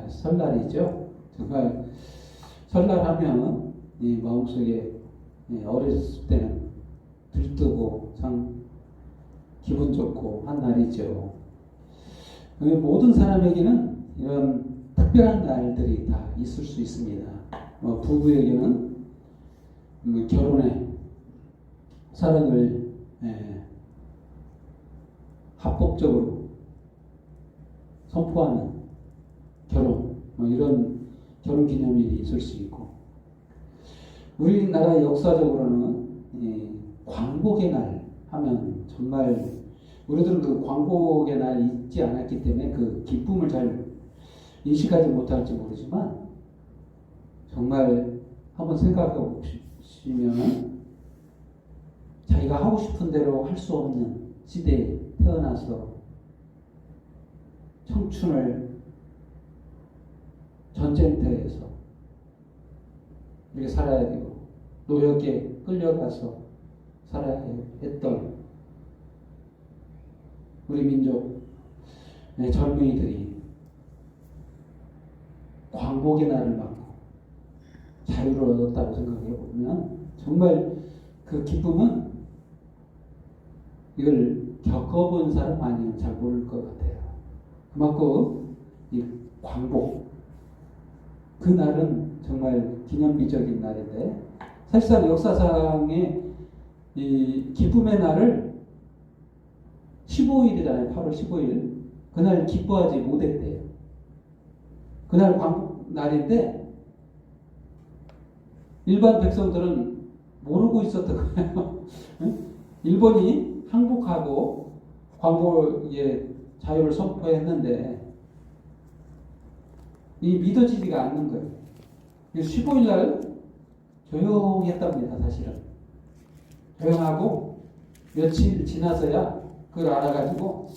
설날이죠. 정말 설날 하면 이 마음속에 어렸을 때는 들뜨고 참 기분 좋고 한 날이죠. 모든 사람에게는 이런 특별한 날들이 다 있을 수 있습니다. 부부에게는 결혼의 사랑을 합법적으로 선포하는 결혼, 이런 결혼 기념일이 있을 수 있고, 우리나라 역사적으로는 광복의 날 하면 정말 우리들은 그 광복의 날이 있지 않았기 때문에 그 기쁨을 잘 인식하지 못할지 모르지만, 정말 한번 생각해 보시면 자기가 하고 싶은 대로 할 수 없는 시대에 태어나서 청춘을 전쟁터에서 이렇게 살아야 되고 노역에 끌려가서 살아야 했던 우리 민족의 젊은이들이 광복의 날을 맞고 자유를 얻었다고 생각해 보면 정말 그 기쁨은 이걸 겪어본 사람 아니면 잘 모를 것 같아요. 그만큼 이 광복, 그 날은 정말 기념비적인 날인데, 사실상 역사상의 이 기쁨의 날을 15일이잖아요. 8월 15일. 그날 기뻐하지 못했대요. 그날 광복 날인데 일반 백성들은 모르고 있었던 거예요. 일본이 항복하고 광복의 자유를 선포했는데 이 믿어지지가 않는 거예요. 15일 날 조용했답니다. 사실은 조용하고 며칠 지나서야 그걸 알아가지고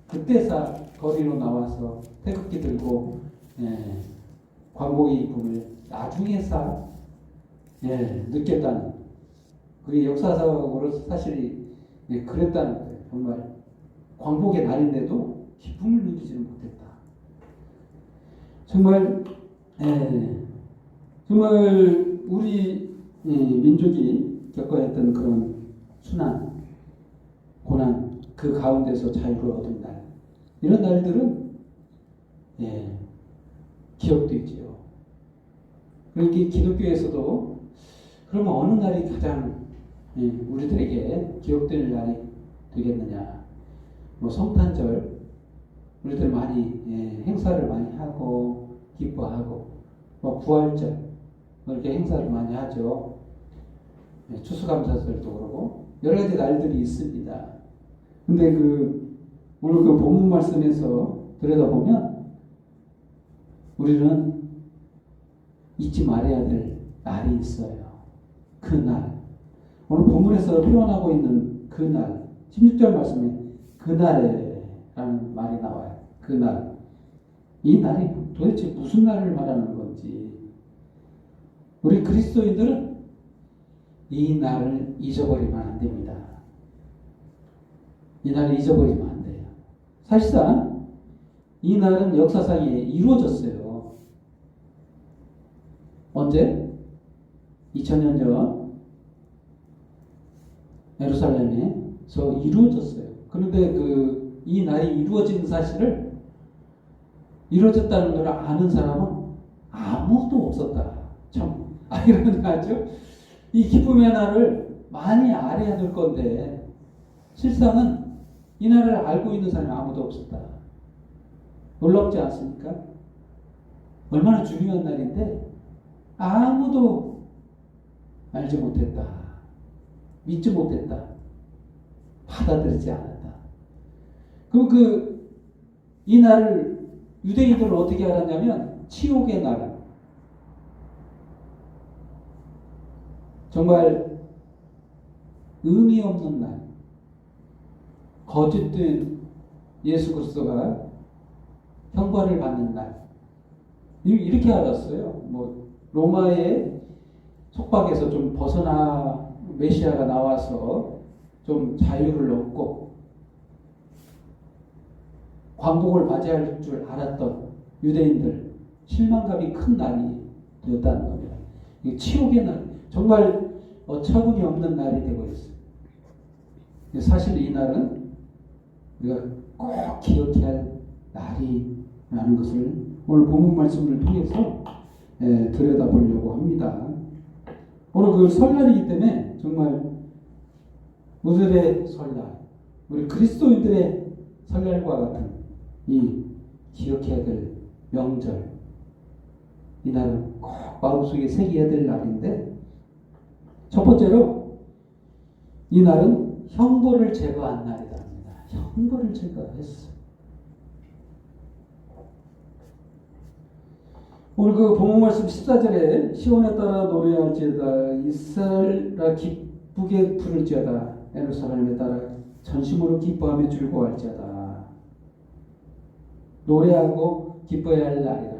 그때서 거리로 나와서 태극기 들고 광복의 기쁨을 나중에서 느꼈다는, 그게 역사적으로 사실이 그랬다는 거예요. 정말 광복의 날인데도 기쁨을 느끼지는 못했다. 정말 정말 우리 민족이 겪어야 했던 그런 순환, 고난, 그 가운데서 자유를 얻은 날, 이런 날들은 기억되지요. 그렇게 기독교에서도 그러면 어느 날이 가장 우리들에게 기억될 날이 되겠느냐? 성탄절, 우리들 많이 행사를 많이 하고 기뻐하고, 부활절 이렇게 행사를 많이 하죠. 추수감사절도 그러고 여러 가지 날들이 있습니다. 근데 오늘 그 본문 말씀에서 들여다보면 우리는 잊지 말아야 될 날이 있어요. 그 날. 오늘 본문에서 표현하고 있는 그 날, 16절 말씀에 그날에라는 말이 나와요. 그 날. 이 날이 도대체 무슨 날을 말하는 건지. 우리 그리스도인들은 이 날을 잊어버리면 안 됩니다. 이 날을 잊어버리면 안 돼요. 사실상 이 날은 역사상에 이루어졌어요. 언제? 2000년 전 예루살렘에서 이루어졌어요. 그런데 이 날이 이루어진 사실을, 이루어졌다는 걸 아는 사람은 아무도 없었다. 참 아이러니하죠. 이 기쁨의 날을 많이 알아야 될 건데 실상은 이 날을 알고 있는 사람이 아무도 없었다. 놀랍지 않습니까? 얼마나 중요한 날인데 아무도 알지 못했다. 믿지 못했다. 받아들이지 않았다. 그럼 이 날을 유대인들은 어떻게 알았냐면 치욕의 날, 정말 의미 없는 날, 거짓된 예수 그리스도가 형벌을 받는 날, 이렇게 알았어요. 로마의 속박에서 좀 벗어나 메시아가 나와서 좀 자유를 얻고 광복을 맞이할 줄 알았던 유대인들, 실망감이 큰 날이 되었다는 겁니다. 이게 치욕의 날, 정말 어처구니 없는 날이 되고 있어요. 사실 이 날은 우리가 꼭 기억해야 할 날이라는 것을 오늘 본문 말씀을 통해서 들여다보려고 합니다. 오늘 그 설날이기 때문에 정말 우리들의 설날, 우리 그리스도인들의 설날과 같은 이 기억해야 될 명절, 이 날은 꼭 마음속에 새겨야 될 날인데, 첫 번째로 이 날은 형벌을 제거한 날이다 합니다. 형벌을 제거했어. 오늘 그 본문 말씀 14절에 시온에 따라 노래할지어다 이스라엘아 기쁘게 부를지어다 예루살렘에 따라 전심으로 기뻐하며 즐거워할지어다. 노래하고 기뻐해야 할 날이다.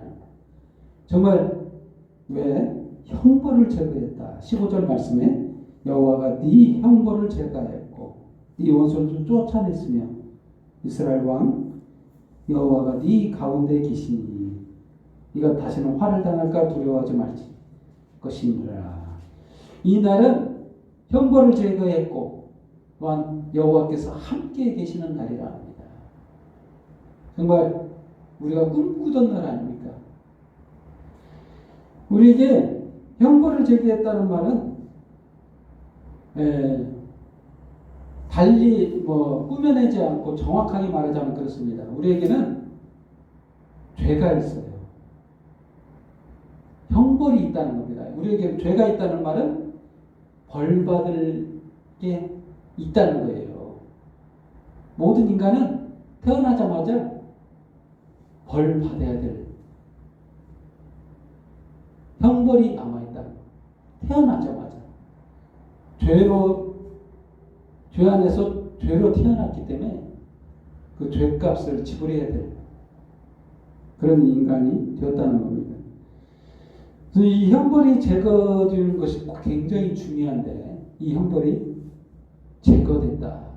정말 왜? 형벌을 제거했다. 15절 말씀에 여호와가 네 형벌을 제거했고 네 원수를 쫓아냈으며 이스라엘 왕 여호와가 네 가운데 계시니 네가 다시는 화를 당할까 두려워하지 말지 것이니라. 이 날은 형벌을 제거했고 또한 여호와께서 함께 계시는 날이라 합니다. 정말 우리가 꿈꾸던 날 아닙니까? 우리에게 형벌을 제거했다는 말은 달리 꾸며내지 않고 정확하게 말하자면 그렇습니다. 우리에게는 죄가 있어요. 형벌이 있다는 겁니다. 우리에게 죄가 있다는 말은 벌 받을 게 있다는 거예요. 모든 인간은 태어나자마자 벌 받아야 될 형벌이 남아있다는 거예요. 태어나자마자 죄 안에서 죄로 태어났기 때문에 그 죄값을 지불해야 될 그런 인간이 되었다는 겁니다. 그래서 이 형벌이 제거되는 것이 굉장히 중요한데 이 형벌이 제거됐다.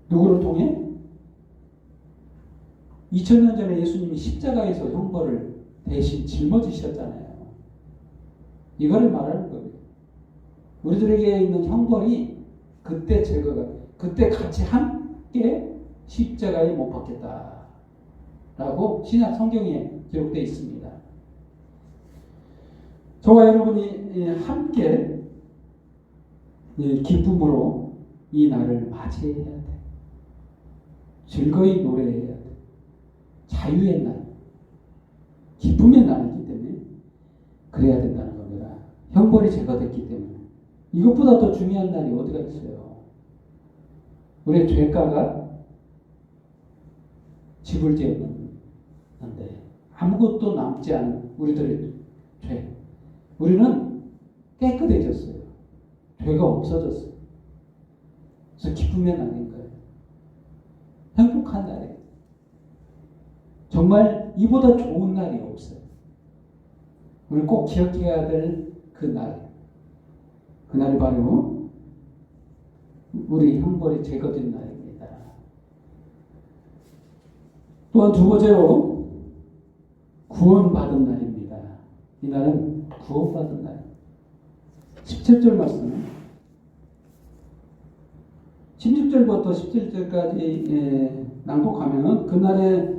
누구를 통해? 2000년 전에 예수님이 십자가에서 형벌을 대신 짊어지셨잖아요. 이거를 말하는 거예요. 우리들에게 있는 형벌이 그때 제거가, 그때 같이 함께 십자가에 못 박혔다. 라고 신약 성경에 기록되어 있습니다. 저와 여러분이 함께 기쁨으로 이 날을 맞이해야 돼. 즐거이 노래해야 돼. 자유의 날, 기쁨의 날이기 때문에 그래야 된다는 겁니다. 형벌이 제거됐기 때문에. 이것보다 더 중요한 날이 어디가 있어요? 우리의 죄가가 지불되었는데 아무것도 남지 않은 우리들의 죄. 우리는 깨끗해졌어요. 죄가 없어졌어요. 그래서 기쁨의 날인 거예요. 행복한 날이에요. 정말 이보다 좋은 날이 없어요. 우리 꼭 기억해야 될 그 날. 그날이 바로 우리 형벌이 제거된 날입니다. 또한 두 번째로 구원받은 날입니다. 이 날은 구원받은 날. 17절 말씀. 16절부터 17절까지 낭독하면 그날에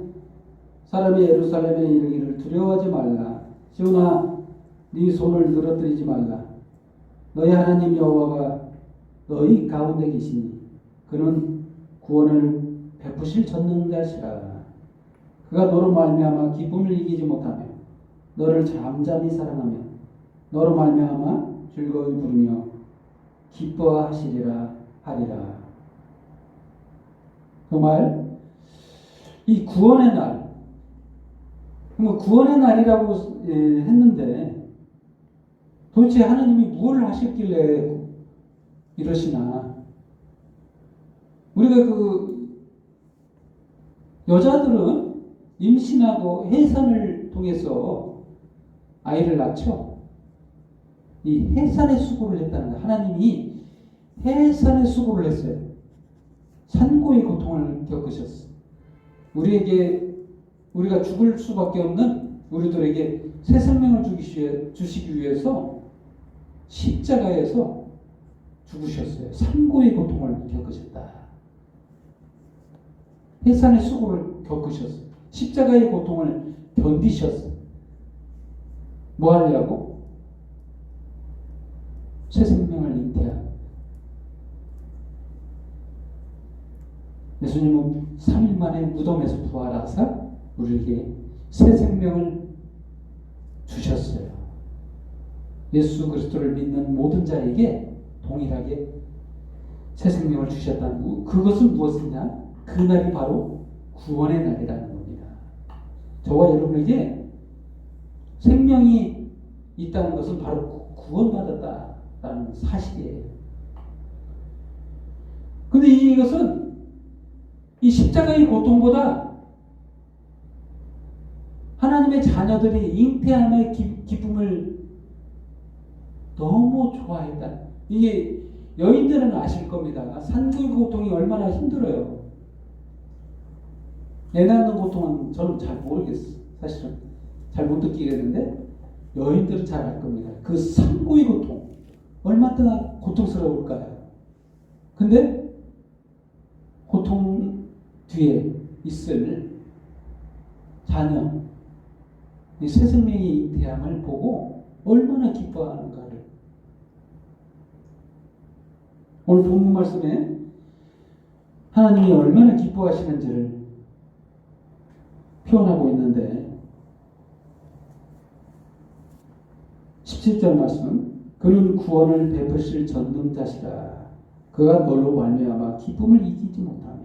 사람이 예루살렘에 이르기를 두려워하지 말라. 시온아 네 손을 늘어뜨리지 말라. 너희 하나님 여호와가 너희 가운데 계시니 그는 구원을 베푸실 전능자시라. 그가 너로 말미암아 기쁨을 이기지 못하며 너를 잠잠히 사랑하며 너로 말미암아 즐거이 부르며 기뻐하시리라 하리라. 정말 이 구원의 날, 구원의 날이라고 했는데 도대체 하나님이 무엇을 하셨길래 이러시나? 우리가 여자들은 임신하고 해산을 통해서 아이를 낳죠. 이 해산의 수고를 했다는 거예요. 하나님이 해산의 수고를 했어요. 산고의 고통을 겪으셨어요. 우리에게 우리가 죽을 수밖에 없는 우리들에게 새 생명을 주시기 위해서 십자가에서 죽으셨어요. 삼고의 고통을 겪으셨다. 해산의 수고를 겪으셨어요. 십자가의 고통을 견디셨어요. 뭐 하려고? 새 생명을 잉태하고. 예수님은 3일 만에 무덤에서 부활하사 우리에게 새 생명을 주셨어요. 예수 그리스도를 믿는 모든 자에게 동일하게 새 생명을 주셨다는 그것은 무엇이냐? 그날이 바로 구원의 날이라는 겁니다. 저와 여러분에게 생명이 있다는 것은 바로 구원받았다라는 사실이에요. 근데 이것은 이 십자가의 고통보다 하나님의 자녀들이 잉태함의 기쁨을 너무 좋아했다. 이게 여인들은 아실 겁니다. 산고의 고통이 얼마나 힘들어요. 애 낳는 고통은 저는 잘 모르겠어요. 사실은 잘 못 느끼겠는데 여인들은 잘 알 겁니다. 그 산고의 고통 얼마나 고통스러울까요? 근데 고통 뒤에 있을 자녀, 이 새 생명의 잉태함을 보고 얼마나 기뻐하는가를 오늘 본문 말씀에 하나님이 얼마나 기뻐하시는지를 표현하고 있는데 17절 말씀 그는 구원을 베푸실 전능자시라 그가 너로 말미암아 기쁨을 이기지 못하며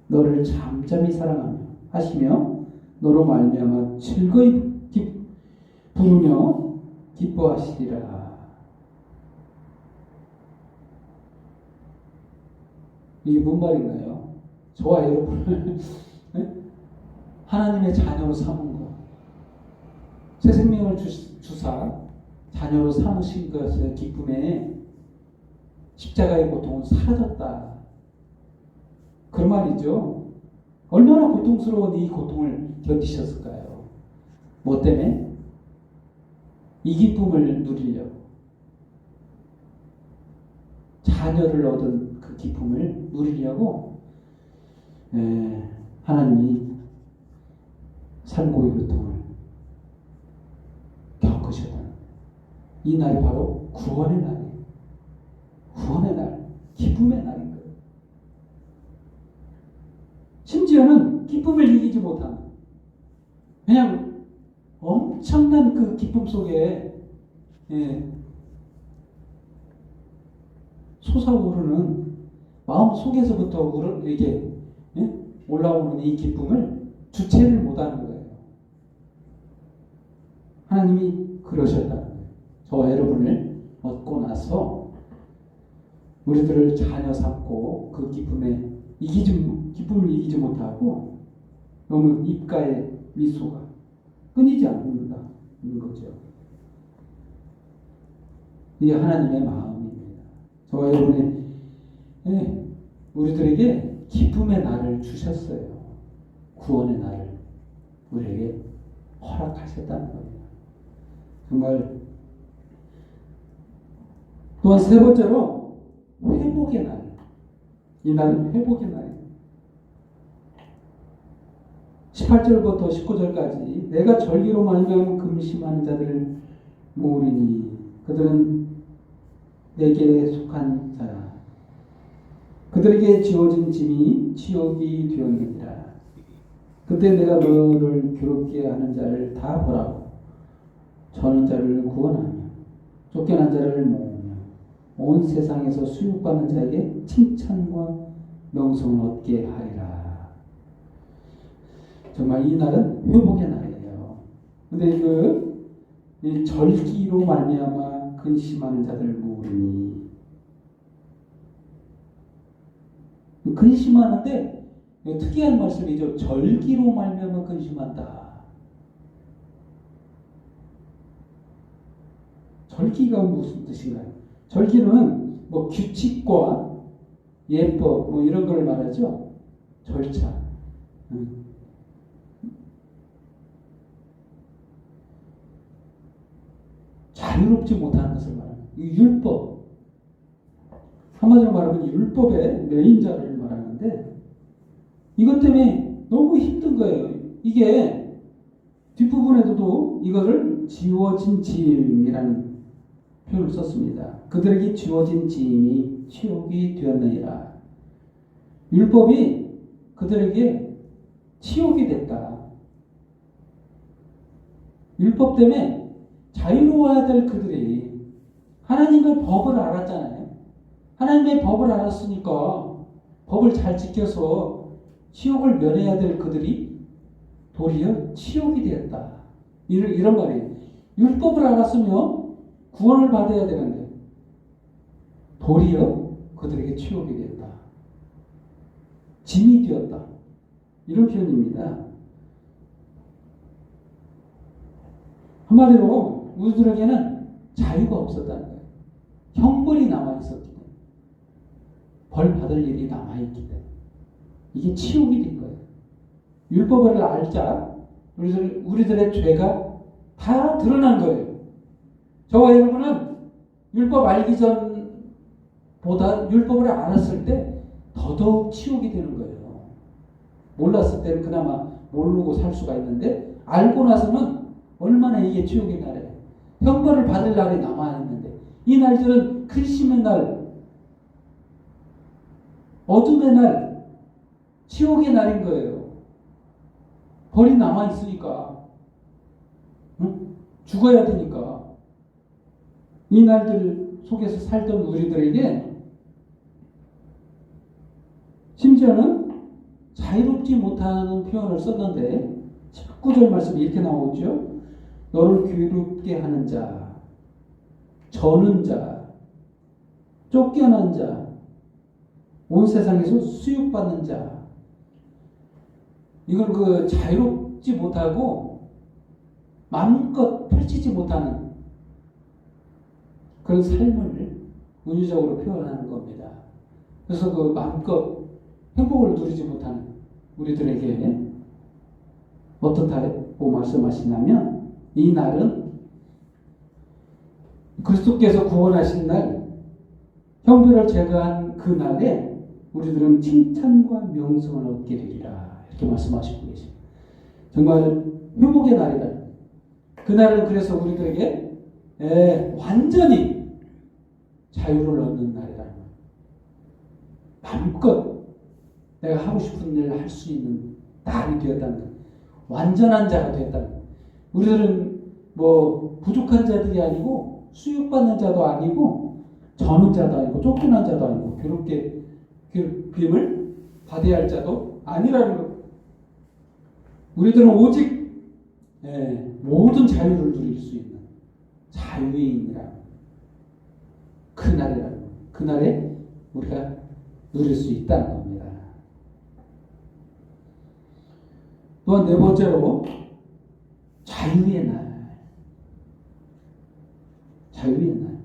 너를 잠잠히 사랑하며 하시며 너로 말미암아 즐거이 부르며 기뻐하시리라. 이게 뭔 말인가요? 저와 여러분을 하나님의 자녀로 삼은 것, 새 생명을 주사 자녀로 삼으신 것의 기쁨에 십자가의 고통은 사라졌다. 그런 말이죠. 얼마나 고통스러운 이 고통을 견디셨을까요? 뭐 때문에? 이 기쁨을 누리려고. 자녀를 얻은 그 기쁨을 누리려고 하나님이 산고의 고통을 겪으셨다. 이 날이 바로 구원의 날이에요. 구원의 날, 기쁨의 날인 거예요. 심지어는 기쁨을 이기지 못한 그냥 엄청난 그 기쁨 속에 솟아오르는 마음 속에서부터 이게 올라오는 이 기쁨을 주체를 못하는 거예요. 하나님이 그러셨다는 거예요. 저와 여러분을 얻고 나서 우리들을 자녀 삼고 그 기쁨을 이기지 못하고 너무 입가에 미소가 끊이지 않는다는 거죠. 이게 하나님의 마음입니다. 저와 여러분이 우리들에게 기쁨의 날을 주셨어요. 구원의 날을 우리에게 허락하셨다는 겁니다. 정말 또한 세 번째로 회복의 날. 이 날은 회복의 날입니다. 18절부터 19절까지 내가 절기로 말미암아 금심하는 자들을 모으리니 그들은 내게 속한 자라. 그들에게 지어진 짐이 지옥이 되었느니라. 그때 내가 너를 괴롭게 하는 자를 다 보라고 저는 자를 구원하며 쫓겨난 자를 모으며 온 세상에서 수육받는 자에게 칭찬과 명성을 얻게 하리라. 정말 이 날은 회복의 날이에요. 근데 이 절기로 말미암아 근심하는 자들 모으니 근심하는데 특이한 말씀이죠. 절기로 말미암아 근심한다. 절기가 무슨 뜻인가요? 절기는 뭐 규칙과 예법 뭐 이런 걸 말하죠. 절차. 자유롭지 못하는 것을 말하는 이 율법. 한마디로 말하면 율법의 매인자를 말하는데 이것 때문에 너무 힘든 거예요. 이게 뒷부분에도 이거를 지워진 짐이라는 표현을 썼습니다. 그들에게 지워진 짐이 치욕이 되었느니라. 율법이 그들에게 치욕이 됐다. 율법 때문에 자유로워야 될 그들이 하나님의 법을 알았잖아요. 하나님의 법을 알았으니까 법을 잘 지켜서 치욕을 면해야 될 그들이 도리어 치욕이 되었다. 이런 말이에요. 율법을 알았으면 구원을 받아야 되는데 도리어 그들에게 치욕이 되었다. 짐이 되었다. 이런 표현입니다. 한마디로 우리들에게는 자유가 없었다는 거예요. 형벌이 남아있었기 때문에. 벌 받을 일이 남아있기 때문에. 이게 치욕이 된 거예요. 율법을 알자 우리들의 죄가 다 드러난 거예요. 저와 여러분은 율법 알기 전보다 율법을 알았을 때 더더욱 치욕이 되는 거예요. 몰랐을 때는 그나마 모르고 살 수가 있는데 알고 나서는 얼마나 이게 치욕의 날이에요. 형벌을 받을 날이 남아있는데 이 날들은 근심의 날, 어둠의 날, 치욕의 날인 거예요. 벌이 남아있으니까 응? 죽어야 되니까 이 날들 속에서 살던 우리들에게 심지어는 자유롭지 못하는 표현을 썼는데 19절 말씀이 이렇게 나오죠. 너를 괴롭게 하는 자, 저는 자, 쫓겨난 자, 온 세상에서 수육받는 자. 이건 그 자유롭지 못하고 마음껏 펼치지 못하는 그런 삶을 은유적으로 표현하는 겁니다. 그래서 그 마음껏 행복을 누리지 못하는 우리들에게 어떻다고 말씀하시냐면 이 날은 그리스도께서 구원하신 날, 형벌을 제거한 그 날에 우리들은 칭찬과 명성을 얻게 되리라. 이렇게 말씀하시고 계십니다. 정말 회복의 날이다. 그날은 그래서 우리들에게 완전히 자유를 얻는 날이다. 마음껏 내가 하고 싶은 일을 할 수 있는 날이 되었다는 것. 완전한 자가 되었다는 것. 우리들은 뭐 부족한 자들이 아니고 수육받는 자도 아니고 저는 자도 아니고 쫓겨난 자도 아니고 괴롭힘을 받아야 할 자도 아니라는 것. 우리들은 오직 모든 자유를 누릴 수 있는 자유인이라는 그날이라는 것. 그날에 우리가 누릴 수 있다는 겁니다. 또한 네 번째로 자유의 날. 자유의 날.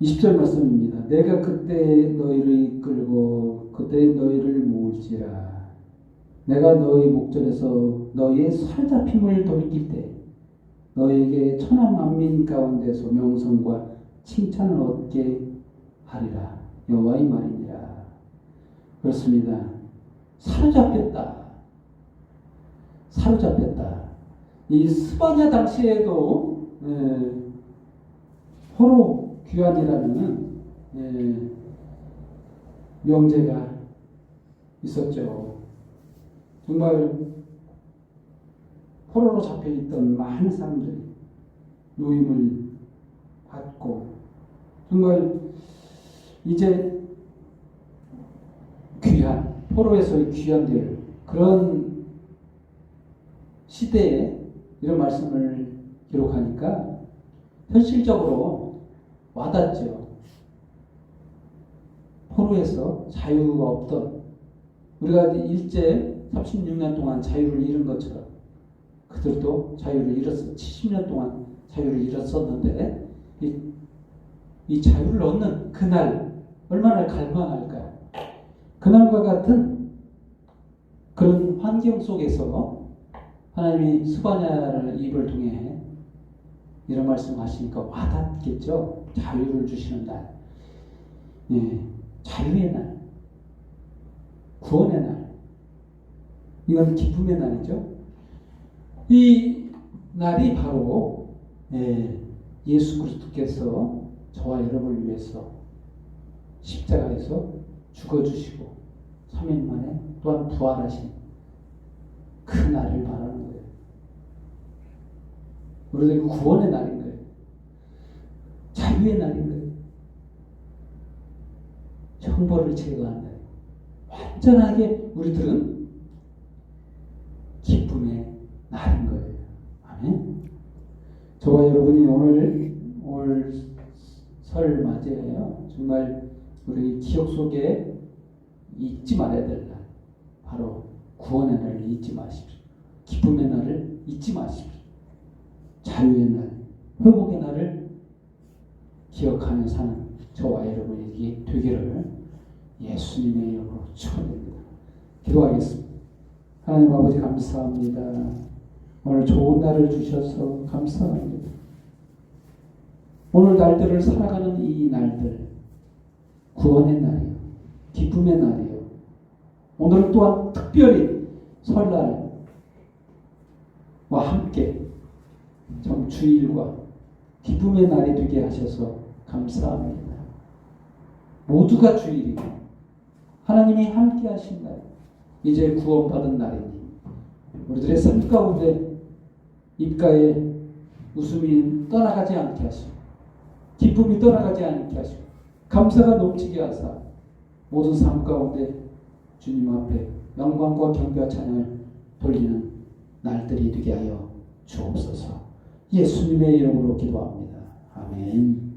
20절 말씀입니다. 내가 그때 너희를 이끌고 그때 너희를 모을지라. 내가 너희 목전에서 너희의 사로잡힘을 돌이킬 때 너희에게 천하 만민 가운데서 명성과 칭찬을 얻게 하리라. 여호와의 말이니라. 그렇습니다. 사로잡혔다. 사로잡혔다. 이 스바냐 당시에도 포로 귀환이라는 명제가 있었죠. 정말 포로로 잡혀있던 많은 사람들이 노임을 받고 정말 이제 귀환, 포로에서의 귀환될 그런 시대에 이런 말씀을 기록하니까 현실적으로 와닿죠. 포로에서 자유가 없던 우리가 일제 36년 동안 자유를 잃은 것처럼 그들도 자유를 잃었어. 70년 동안 자유를 잃었었는데 이 자유를 얻는 그날 얼마나 갈망할까요? 그날과 같은 그런 환경 속에서 하나님이 스바냐를 입을 통해 이런 말씀 하시니까 와닿겠죠. 자유를 주시는 날, 예, 자유의 날, 구원의 날, 이건 기쁨의 날이죠. 이 날이 바로 예수 그리스도께서 저와 여러분을 위해서 십자가에서 죽어주시고 3일 만에 또한 부활하신 그 날을 말하는 거예요. 우리들 구원의 날인 거예요. 자유의 날인 거예요. 형벌을 제거한 날. 완전하게 우리들은 기쁨의 날인 거예요. 아멘. 저와 여러분이 오늘 설 맞이해요. 정말 우리 기억 속에 잊지 말아야 될 날. 바로 구원의 날을 잊지 마십시오. 기쁨의 날을 잊지 마십시오. 자유의 날, 회복의 날을 기억하며 사는 저와 여러분에게 되기를 예수님의 이름으로 축원드립니다. 기도하겠습니다. 하나님 아버지 감사합니다. 오늘 좋은 날을 주셔서 감사합니다. 오늘 날들을 살아가는 이 날들, 구원의 날이요, 기쁨의 날이요. 오늘은 또한 특별히 설날과 함께 좀 주일과 기쁨의 날이 되게 하셔서 감사합니다. 모두가 주일이고 하나님이 함께 하신 날, 이제 구원받은 날이니 우리들의 삶 가운데 입가에 웃음이 떠나가지 않게 하시고 기쁨이 떠나가지 않게 하시고 감사가 넘치게 하사 모든 삶 가운데 주님 앞에 영광과 경배와 찬양을 돌리는 날들이 되게 하여 주옵소서. 예수님의 이름으로 기도합니다. 아멘.